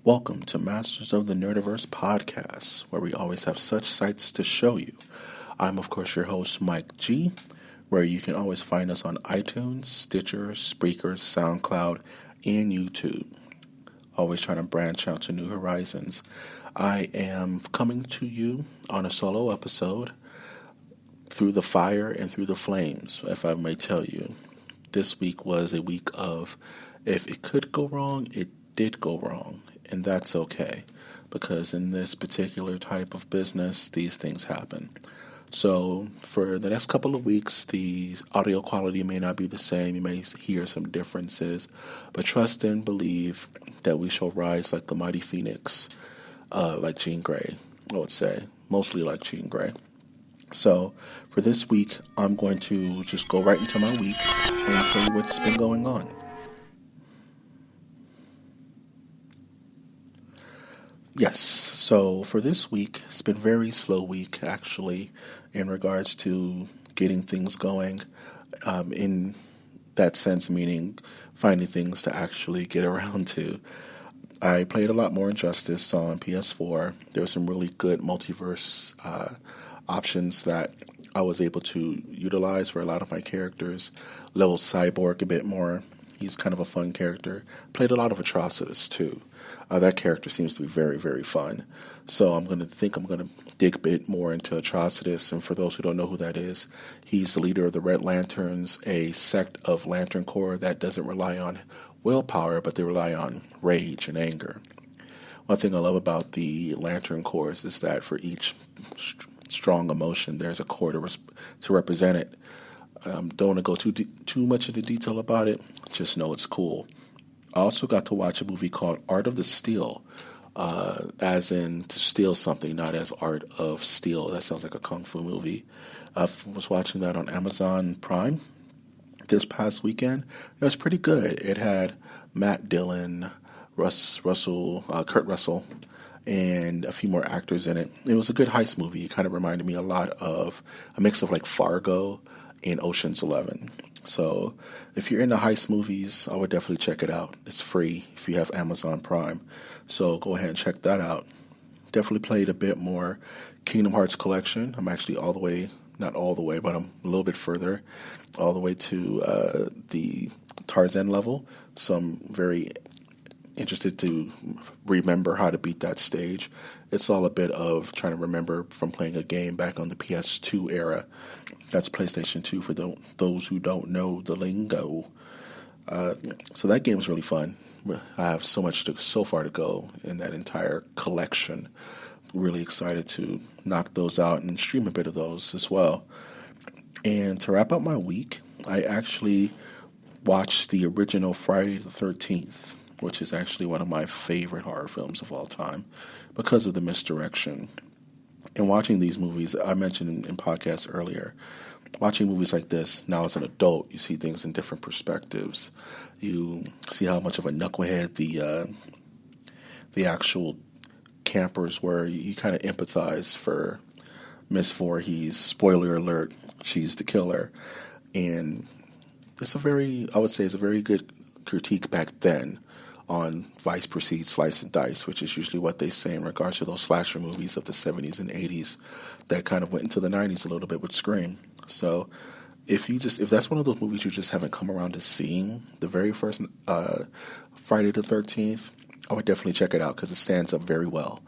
Welcome to Masters of the Nerdiverse podcast, where we always have such sights to show you. I'm, of course, your host, Mike G, where you can always find us on iTunes, Stitcher, Spreaker, SoundCloud, and YouTube. Always trying to branch out to new horizons. I am coming to you on a solo episode through the fire and through the flames, if I may tell you. This week was a week of, if it could go wrong, it did go wrong. And that's okay, because in this particular type of business, these things happen. So for the next couple of weeks, the audio quality may not be the same. You may hear some differences, but trust and believe that we shall rise like the mighty phoenix, like Jean Grey, I would say, mostly like Jean Grey. So for this week, I'm going to just go right into my week and tell you what's been going on. Yes, so for this week, it's been a very slow week, actually, in regards to getting things going, in that sense, meaning finding things to actually get around to. I played a lot more Injustice on PS4. There were some really good multiverse options that I was able to utilize for a lot of my characters. Leveled Cyborg a bit more. He's kind of a fun character. Played a lot of Atrocitus, too. That character seems to be very, very fun. So I'm going to dig a bit more into Atrocitus. And for those who don't know who that is, he's the leader of the Red Lanterns, a sect of Lantern Corps that doesn't rely on willpower, but they rely on rage and anger. One thing I love about the Lantern Corps is that for each strong emotion, there's a core to represent it. Don't want to go too much into detail about it. Just know it's cool. I also got to watch a movie called Art of the Steal, as in to steal something, not as Art of Steel. That sounds like a kung fu movie. I was watching that on Amazon Prime this past weekend. It was pretty good. It had Matt Dillon, Kurt Russell, and a few more actors in it. It was a good heist movie. It kind of reminded me a lot of a mix of like Fargo and Ocean's 11. So if you're into heist movies, I would definitely check it out. It's free if you have Amazon Prime. So go ahead and check that out. Definitely played a bit more Kingdom Hearts Collection. I'm actually not all the way, but I'm a little bit further, all the way to the Tarzan level. So I'm very interested to remember how to beat that stage. It's all a bit of trying to remember from playing a game back on the PS2 era. That's PlayStation 2 for those who don't know the lingo. So that game was really fun. I have so far to go in that entire collection. Really excited to knock those out and stream a bit of those as well. And to wrap up my week, I actually watched the original Friday the 13th, which is actually one of my favorite horror films of all time because of the misdirection. And watching these movies, I mentioned in podcasts earlier, watching movies like this, now as an adult, you see things in different perspectives. You see how much of a knucklehead the actual campers were. You kind of empathize for Miss Voorhees. Spoiler alert, she's the killer. And I would say it's a very good critique back then on Vice Proceed, Slice and Dice, which is usually what they say in regards to those slasher movies of the 70s and 80s that kind of went into the 90s a little bit with Scream. So if that's one of those movies you just haven't come around to seeing, the very first Friday the 13th, I would definitely check it out because it stands up very well.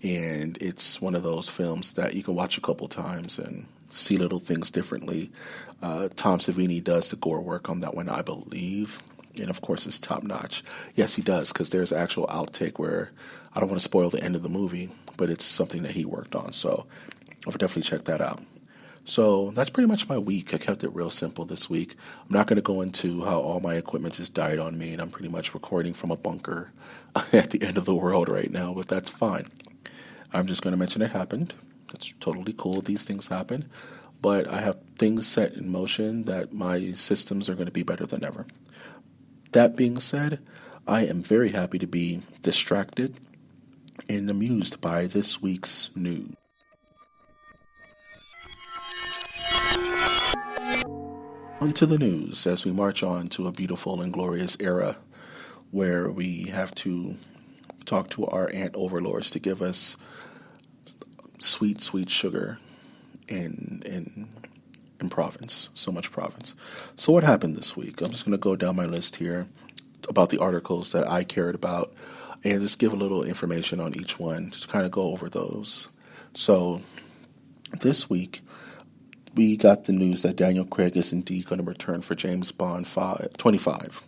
And it's one of those films that you can watch a couple times and see little things differently. Tom Savini does the gore work on that one, I believe. And of course, it's top notch. Yes, he does, because there's an actual outtake where I don't want to spoil the end of the movie, but it's something that he worked on. So I would definitely check that out. So that's pretty much my week. I kept it real simple this week. I'm not going to go into how all my equipment just died on me, and I'm pretty much recording from a bunker at the end of the world right now, but that's fine. I'm just going to mention it happened. That's totally cool. These things happen. But I have things set in motion that my systems are going to be better than ever. That being said, I am very happy to be distracted and amused by this week's news. On to the news as we march on to a beautiful and glorious era where we have to talk to our ant overlords to give us sweet, sweet sugar in province. So much province. So what happened this week? I'm just going to go down my list here about the articles that I cared about and just give a little information on each one. Just kind of go over those. So this week, we got the news that Daniel Craig is indeed going to return for James Bond 25.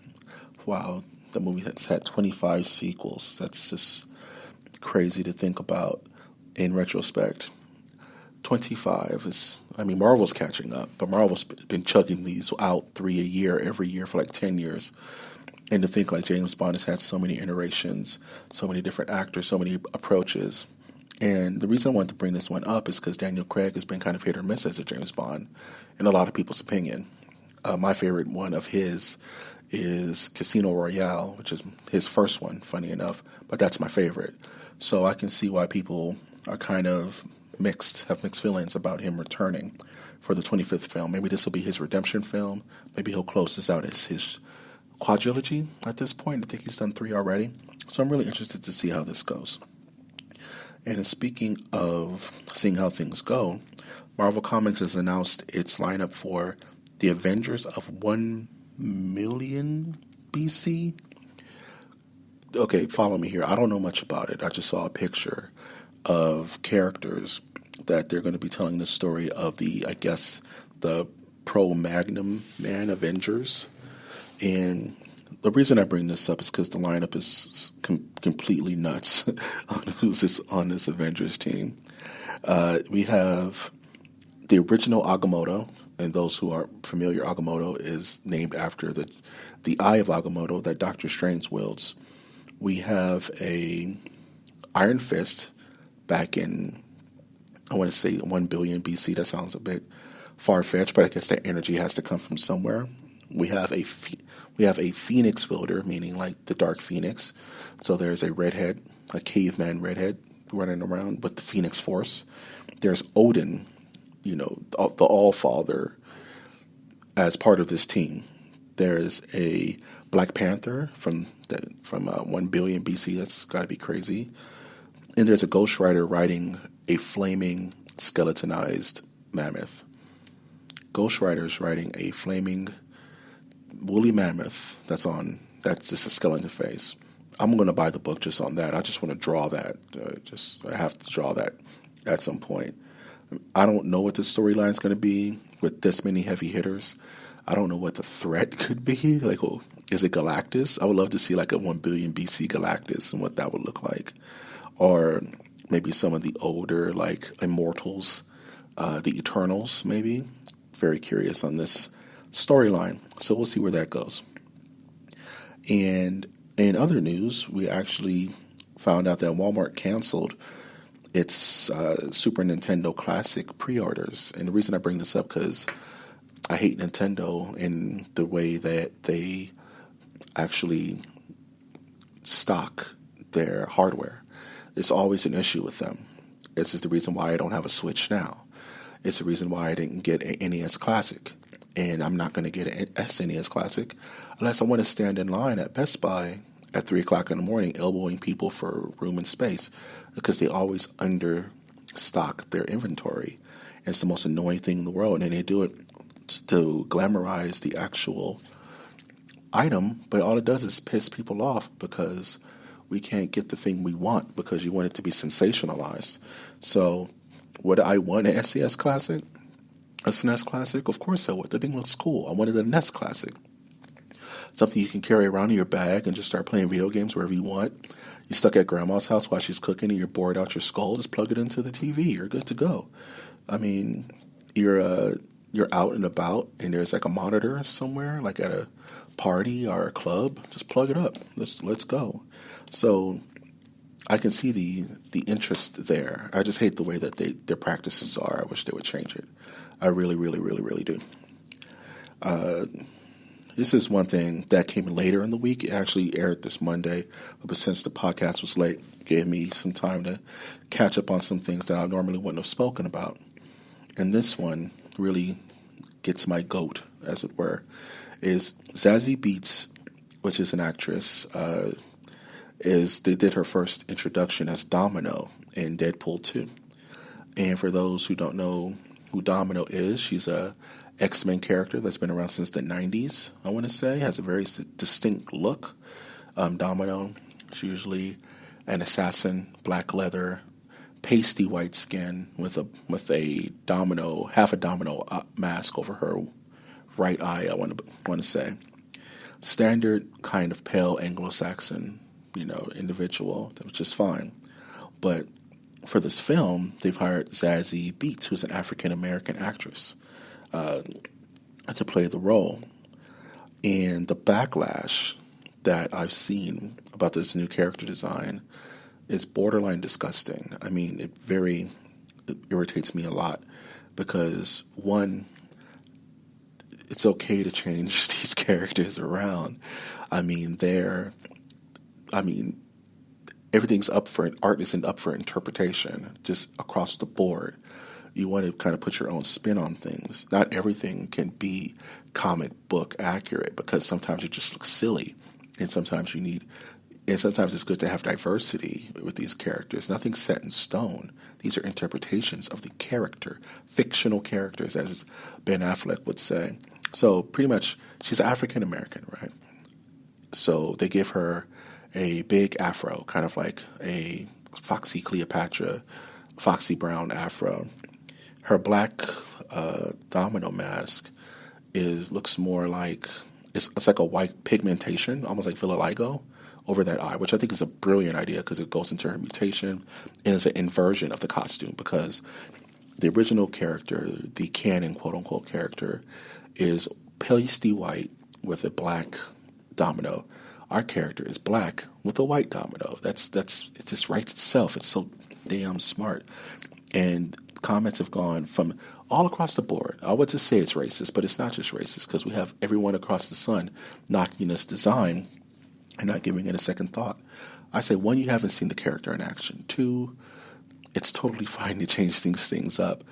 Wow, the movie has had 25 sequels. That's just crazy to think about in retrospect. 25 is, Marvel's catching up, but Marvel's been chugging these out 3 a year, every year for like 10 years. And to think like James Bond has had so many iterations, so many different actors, so many approaches. And the reason I wanted to bring this one up is because Daniel Craig has been kind of hit or miss as a James Bond, in a lot of people's opinion. My favorite one of his is Casino Royale, which is his first one, funny enough, but that's my favorite. So I can see why people are kind of have mixed feelings about him returning for the 25th film. Maybe this will be his redemption film. Maybe he'll close this out as his quadrilogy at this point. I think he's done 3 already. So I'm really interested to see how this goes. And speaking of seeing how things go, Marvel Comics has announced its lineup for the Avengers of 1 million BC. Okay, follow me here. I don't know much about it. I just saw a picture of characters that they're going to be telling the story of the pro-Magnum Man Avengers. And the reason I bring this up is because the lineup is completely nuts on who's on this Avengers team. We have the original Agamotto, and those who aren't familiar, Agamotto is named after the Eye of Agamotto that Doctor Strange wields. We have a Iron Fist back in, I want to say 1 billion BC. That sounds a bit far-fetched, but I guess that energy has to come from somewhere. We have a Phoenix wielder, meaning like the Dark Phoenix. So there's a redhead, a caveman redhead running around with the Phoenix Force. There's Odin, the All-Father, as part of this team. There's a Black Panther from 1 billion BC. That's got to be crazy. And there's a Ghost Rider riding a flaming skeletonized mammoth. Ghost Rider's riding a flaming woolly mammoth that's just a skeleton face. I'm going to buy the book just on that. I just want to draw that. I have to draw that at some point. I don't know what the storyline is going to be with this many heavy hitters. I don't know what the threat could be. Like, is it Galactus? I would love to see like a 1 billion BC Galactus and what that would look like. Or maybe some of the older, like, Immortals, the Eternals, maybe. Very curious on this storyline. So we'll see where that goes. And in other news, we actually found out that Walmart canceled its Super Nintendo Classic pre-orders. And the reason I bring this up because I hate Nintendo in the way that they actually stock their hardware. It's always an issue with them. This is the reason why I don't have a Switch now. It's the reason why I didn't get an NES Classic. And I'm not going to get an SNES Classic unless I want to stand in line at Best Buy at 3 o'clock in the morning elbowing people for room and space because they always understock their inventory. It's the most annoying thing in the world. And they do it to glamorize the actual item, but all it does is piss people off because we can't get the thing we want because you want it to be sensationalized. So would I want an SNES Classic? A SNES Classic? Of course I would. The thing looks cool. I wanted a NES Classic. Something you can carry around in your bag and just start playing video games wherever you want. You're stuck at grandma's house while she's cooking and you're bored out your skull, just plug it into the TV. You're good to go. I mean, you're out and about and there's like a monitor somewhere, like at a party or a club. Just plug it up. Let's go. So I can see the interest there. I just hate the way that their practices are. I wish they would change it. I really, really, really, really do. This is one thing that came later in the week. It actually aired this Monday, but since the podcast was late, it gave me some time to catch up on some things that I normally wouldn't have spoken about. And this one really gets my goat, as it were, is Zazie Beetz, which is an actress, is they did her first introduction as Domino in Deadpool 2. And for those who don't know who Domino is, she's a X-Men character that's been around since the 90s, I want to say. Has a very distinct look. Domino, she's usually an assassin, black leather, pasty white skin with a domino, half a domino mask over her right eye, I want to say. Standard kind of pale Anglo-Saxon, individual, which is fine. But for this film, they've hired Zazie Beetz, who's an African-American actress, to play the role. And the backlash that I've seen about this new character design is borderline disgusting. I mean, it irritates me a lot because, one, it's okay to change these characters around. Everything's art isn't up for interpretation, just across the board. You want to kind of put your own spin on things. Not everything can be comic book accurate because sometimes it just looks silly, and sometimes it's good to have diversity with these characters. Nothing's set in stone. These are interpretations of the character, fictional characters, as Ben Affleck would say. So pretty much, she's African American, right? So they give her a big afro, kind of like a Foxy Cleopatra, Foxy Brown afro. Her black domino mask looks more like it's like a white pigmentation, almost like vitiligo, over that eye, which I think is a brilliant idea because it goes into her mutation and it's an inversion of the costume because the original character, the Canon quote-unquote character, is pasty white with a black domino. Our character is black with a white domino. It just writes itself. It's so damn smart. And comments have gone from all across the board. I would just say it's racist, but it's not just racist because we have everyone across the sun knocking this design and not giving it a second thought. I say, one, you haven't seen the character in action. Two, it's totally fine to change things up.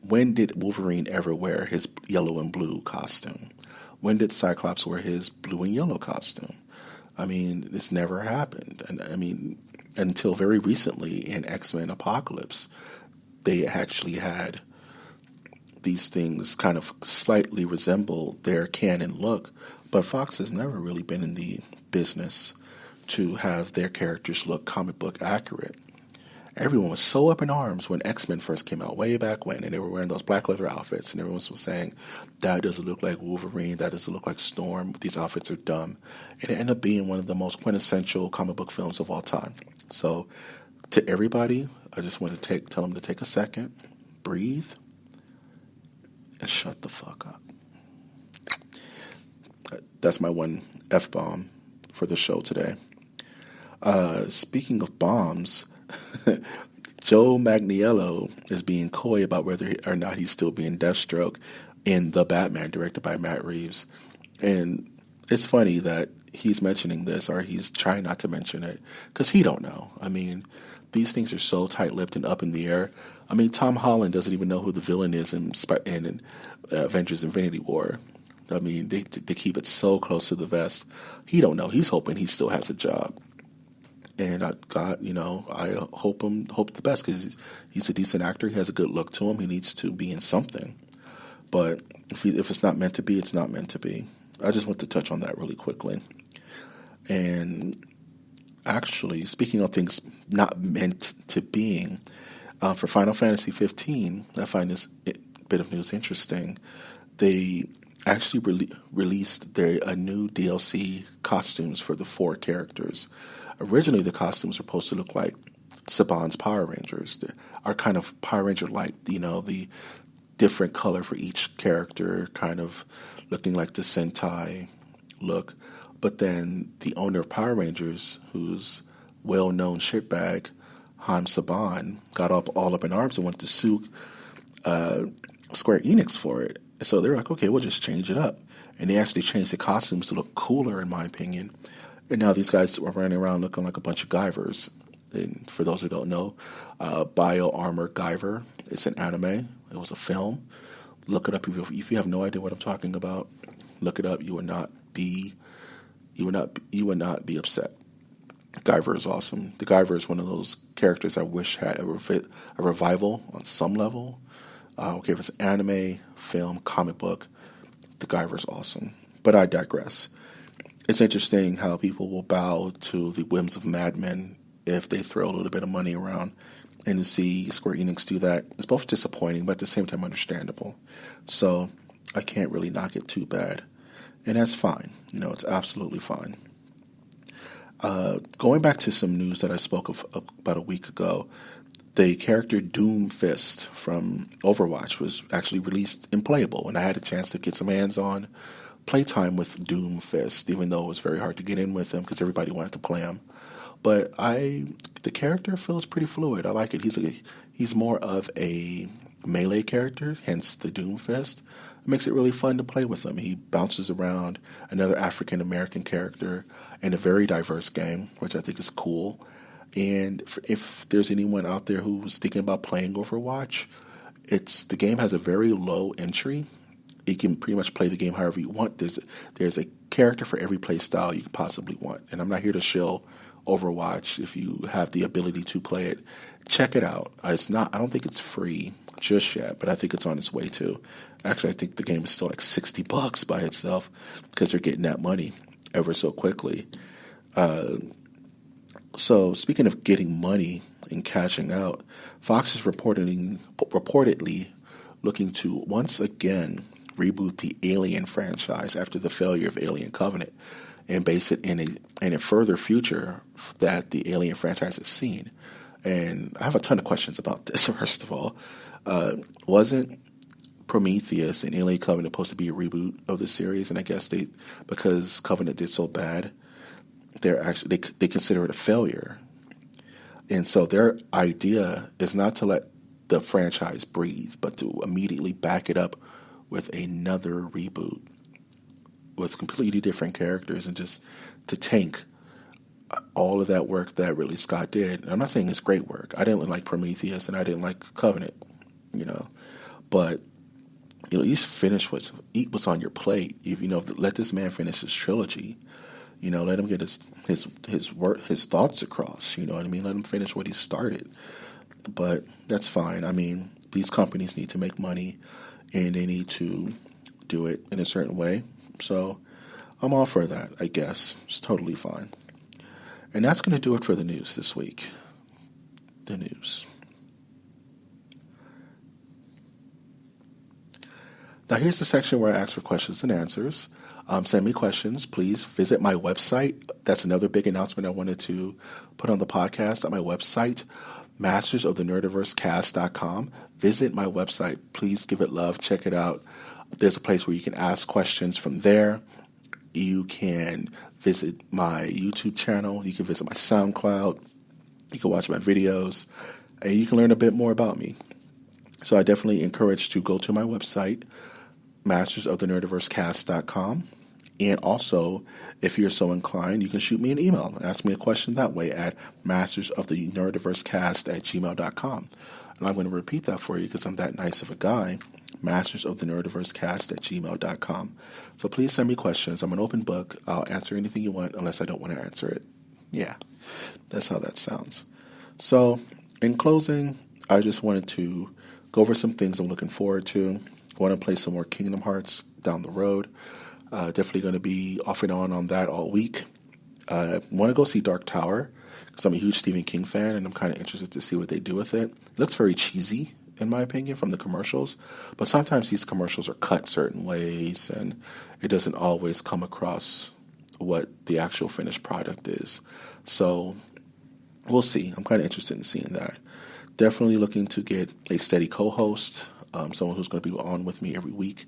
When did Wolverine ever wear his yellow and blue costume? When did Cyclops wear his blue and yellow costume? I mean, this never happened. And I mean, until very recently in X-Men Apocalypse, they actually had these things kind of slightly resemble their canon look. But Fox has never really been in the business to have their characters look comic book accurate. Everyone was so up in arms when X-Men first came out way back when, and they were wearing those black leather outfits, and everyone was saying, that doesn't look like Wolverine, that doesn't look like Storm, these outfits are dumb. And it ended up being one of the most quintessential comic book films of all time. So, to everybody, I just want to tell them to take a second, breathe, and shut the fuck up. That's my one F-bomb for the show today. Speaking of bombs, Joe Manganiello is being coy about whether or not he's still being Deathstroke in The Batman, directed by Matt Reeves. And it's funny that he's mentioning this, or he's trying not to mention it, because he don't know. I mean, these things are so tight-lipped and up in the air. I mean, Tom Holland doesn't even know who the villain is in Avengers Infinity War. I mean, they keep it so close to the vest. He don't know. He's hoping he still has a job. And I hope the best because he's a decent actor. He has a good look to him. He needs to be in something. But if it's not meant to be, it's not meant to be. I just want to touch on that really quickly. And actually, speaking of things not meant to being, for Final Fantasy 15, I find this bit of news interesting. They actually released a new DLC costumes for the 4 characters. Originally, the costumes were supposed to look like Saban's Power Rangers. They are kind of Power Ranger-like, the different color for each character, kind of looking like the Sentai look. But then the owner of Power Rangers, who's well-known shitbag, Han Saban, got all up in arms and wanted to sue Square Enix for it. So they were like, okay, we'll just change it up. And they actually changed the costumes to look cooler, in my opinion. And now these guys are running around looking like a bunch of Guyvers. And for those who don't know, Bio Armor Guyver, it's an anime. It was a film. Look it up if you have no idea what I'm talking about. Look it up. You would not be upset. Guyver is awesome. The Guyver is one of those characters I wish had a revival on some level. Okay, if it's anime, film, comic book, the Guyver is awesome. But I digress. It's interesting how people will bow to the whims of madmen if they throw a little bit of money around. And to see Square Enix do that is both disappointing, but at the same time understandable. So I can't really knock it too bad. And that's fine. It's absolutely fine. Going back to some news that I spoke of about a week ago, the character Doomfist from Overwatch was actually released in playable, and I had a chance to get some hands-on playtime with Doomfist, even though it was very hard to get in with him because everybody wanted to play him. But the character feels pretty fluid. I like it. He's more of a melee character, hence the Doomfist. It makes it really fun to play with him. He bounces around, another African-American character in a very diverse game, which I think is cool. And if there's anyone out there who's thinking about playing Overwatch, the game has a very low entry. You can pretty much play the game however you want. There's a character for every play style you could possibly want. And I'm not here to shill Overwatch. If you have the ability to play it, check it out. I don't think it's free just yet, but I think it's on its way to. Actually, I think the game is still like $60 by itself because they're getting that money ever so quickly. So speaking of getting money and cashing out, Fox is reportedly looking to once again reboot the Alien franchise after the failure of Alien Covenant and base it in a further future that the Alien franchise has seen. And I have a ton of questions about this. First of all, wasn't Prometheus and Alien Covenant supposed to be a reboot of the series? And I guess because Covenant did so bad, they consider it a failure. And so their idea is not to let the franchise breathe, but to immediately back it up with another reboot with completely different characters and just to tank all of that work that Ridley Scott did. And I'm not saying it's great work. I didn't like Prometheus and I didn't like Covenant, but at least eat what's on your plate. Let this man finish his trilogy. Let him get his work, his thoughts across. You know what I mean? Let him finish what he started. But that's fine. I mean, these companies need to make money, and they need to do it in a certain way. So I'm all for that, I guess. It's totally fine. And that's going to do it for the news this week. The news. Now here's the section where I ask for questions and answers. Send me questions. Please visit my website. That's another big announcement I wanted to put on the podcast at my website, mastersofthenerdiversecast.com. Visit my website. Please give it love. Check it out. There's a place where you can ask questions from there. You can visit my YouTube channel. You can visit my SoundCloud. You can watch my videos. And you can learn a bit more about me. So I definitely encourage you to go to my website, mastersofthenerdiversecast.com. And also, if you're so inclined, you can shoot me an email and ask me a question that way at mastersofthenerdiversecast@gmail.com. And I'm going to repeat that for you because I'm that nice of a guy, mastersofthenerdiversecast@gmail.com. So please send me questions. I'm an open book. I'll answer anything you want unless I don't want to answer it. Yeah, that's how that sounds. So in closing, I just wanted to go over some things I'm looking forward to. I want to play some more Kingdom Hearts down the road. Definitely going to be off and on that all week. I want to go see Dark Tower because I'm a huge Stephen King fan and I'm kind of interested to see what they do with it. It looks very cheesy, in my opinion, from the commercials. But sometimes these commercials are cut certain ways and it doesn't always come across what the actual finished product is. So we'll see. I'm kind of interested in seeing that. Definitely looking to get a steady co-host, someone who's going to be on with me every week.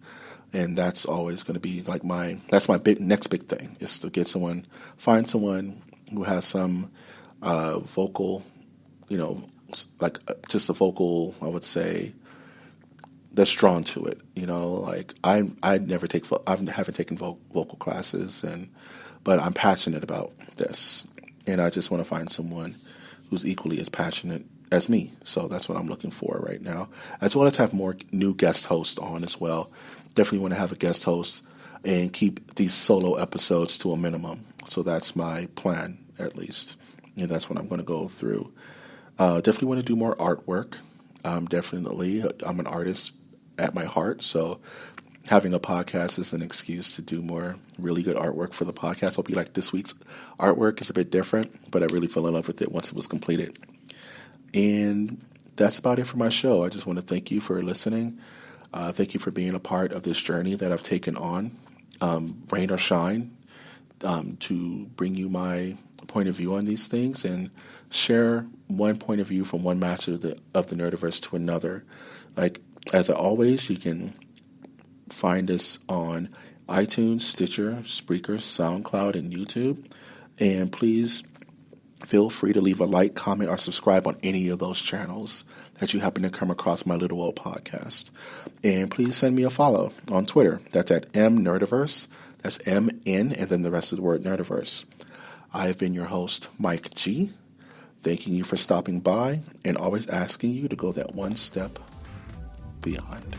And that's always going to be like that's my next big thing is to find someone who has some vocal, just a vocal, I would say, that's drawn to it. I haven't taken vocal classes, but I'm passionate about this, and I just want to find someone who's equally as passionate as me. So that's what I'm looking for right now, as well as have more new guest hosts on as well. Definitely want to have a guest host and keep these solo episodes to a minimum. So that's my plan at least. And that's what I'm going to go through. Definitely want to do more artwork. Definitely, I'm an artist at my heart, so having a podcast is an excuse to do more really good artwork for the podcast. Hope you like this week's artwork. It's a bit different, but I really fell in love with it once it was completed. And that's about it for my show. I just want to thank you for listening. Thank you for being a part of this journey that I've taken on, rain or shine, to bring you my point of view on these things and share one point of view from one master of the Nerdiverse to another. Like, as always, you can find us on iTunes, Stitcher, Spreaker, SoundCloud, and YouTube. And please feel free to leave a like, comment, or subscribe on any of those channels that you happen to come across my little old podcast. And please send me a follow on Twitter. That's at mnerdiverse. That's MN and then the rest of the word Nerdiverse. I have been your host, Mike G. Thanking you for stopping by and always asking you to go that one step beyond.